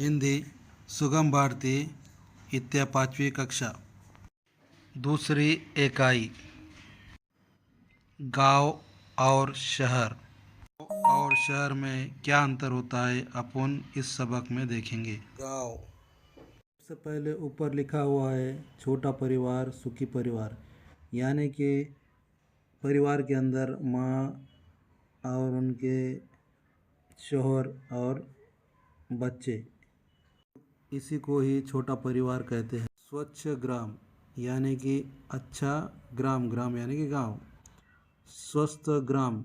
हिंदी सुगम भारती इत्या 5वीं कक्षा। दूसरी इकाई गांव और शहर। और शहर में क्या अंतर होता है अपन इस सबक में देखेंगे। गांव। सबसे पहले ऊपर लिखा हुआ है छोटा परिवार सुखी परिवार, यानी कि परिवार के अंदर माँ और उनके शौहर और बच्चे, इसी को ही छोटा परिवार कहते हैं। स्वच्छ ग्राम यानी कि अच्छा ग्राम, ग्राम यानी कि गांव। स्वस्थ ग्राम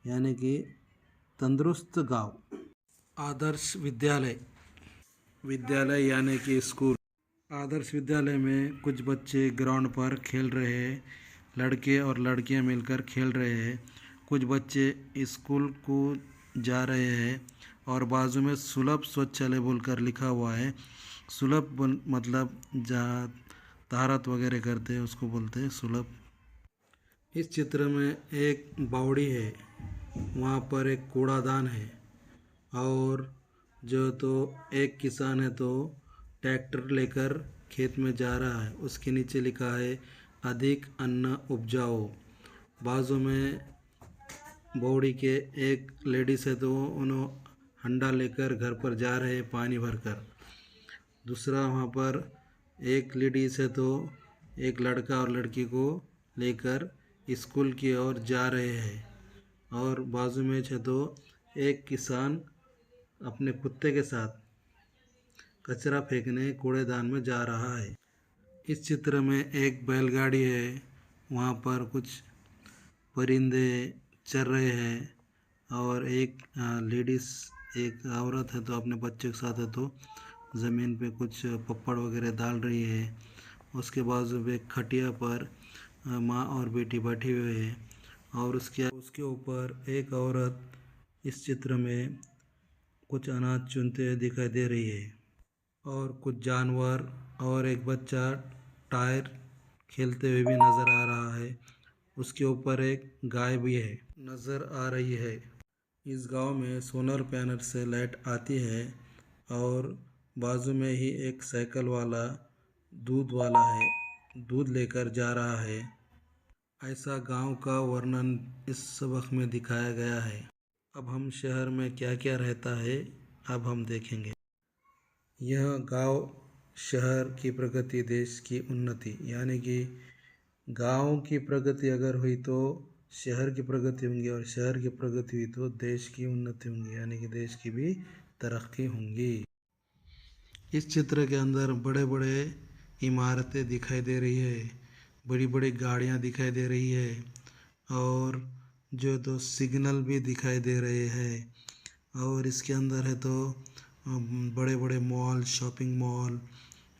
यानी कि तंदुरुस्त गांव। आदर्श विद्यालय, विद्यालय यानी कि स्कूल। आदर्श विद्यालय में कुछ बच्चे ग्राउंड पर खेल रहे हैं, लड़के और लड़कियां मिलकर खेल रहे हैं। कुछ बच्चे स्कूल को जा रहे हैं और बाजू में सुलभ शौचालय बोलकर लिखा हुआ है। सुलभ मतलब जहाँ तहारत वगैरह करते हैं उसको बोलते हैं सुलभ। इस चित्र में एक बावड़ी है, वहाँ पर एक कूड़ादान है और जो तो एक किसान है तो ट्रैक्टर लेकर खेत में जा रहा है। उसके नीचे लिखा है अधिक अन्न उपजाओ। बाजू में बावड़ी के एक लेडीज है तो उन्होंने हंडा लेकर घर पर जा रहे हैं पानी भरकर। दूसरा वहाँ पर एक लेडीज है तो एक लड़का और लड़की को लेकर स्कूल की ओर जा रहे हैं। और बाजू में है तो एक किसान अपने कुत्ते के साथ कचरा फेंकने कूड़ेदान में जा रहा है। इस चित्र में एक बैलगाड़ी है, वहाँ पर कुछ परिंदे चर रहे हैं और एक लेडीज़, एक औरत है तो अपने बच्चे के साथ है तो ज़मीन पे कुछ पपड़ वगैरह डाल रही है। उसके बाजू में एक खटिया पर माँ और बेटी बैठी हुई है और उसके ऊपर एक औरत इस चित्र में कुछ अनाज चुनते हुए दिखाई दे रही है। और कुछ जानवर और एक बच्चा टायर खेलते हुए भी नज़र आ रहा है। उसके ऊपर एक गाय भी है नज़र आ रही है। इस गांव में सोलर पैनल से लाइट आती है और बाजू में ही एक साइकिल वाला दूध वाला है, दूध लेकर जा रहा है। ऐसा गांव का वर्णन इस सबक में दिखाया गया है। अब हम शहर में क्या क्या रहता है अब हम देखेंगे। यह गांव शहर की प्रगति देश की उन्नति, यानी कि गांव की प्रगति अगर हुई तो शहर की प्रगति होंगी और शहर की प्रगति हुई तो देश की उन्नति होंगी, यानी कि देश की भी तरक्की होंगी। इस चित्र के अंदर बड़े बड़े इमारतें दिखाई दे रही है, बड़ी बड़ी गाड़ियाँ दिखाई दे रही है और जो तो सिग्नल भी दिखाई दे रहे हैं। और इसके अंदर है तो बड़े बड़े मॉल, शॉपिंग मॉल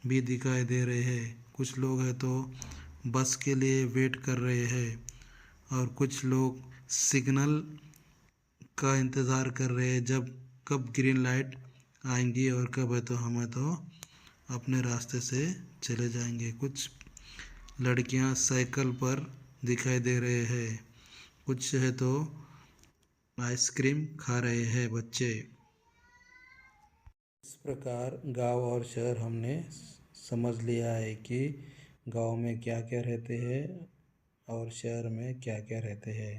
भी दिखाई दे रहे हैं। कुछ लोग हैं तो बस के लिए वेट कर रहे हैं और कुछ लोग सिग्नल का इंतज़ार कर रहे हैं जब कब ग्रीन लाइट आएंगी और कब है तो हमें तो अपने रास्ते से चले जाएंगे। कुछ लड़कियां साइकिल पर दिखाई दे रहे हैं, कुछ है तो आइसक्रीम खा रहे हैं बच्चे। इस प्रकार गांव और शहर हमने समझ लिया है कि गांव में क्या क्या रहते हैं और शहर में क्या क्या रहते हैं।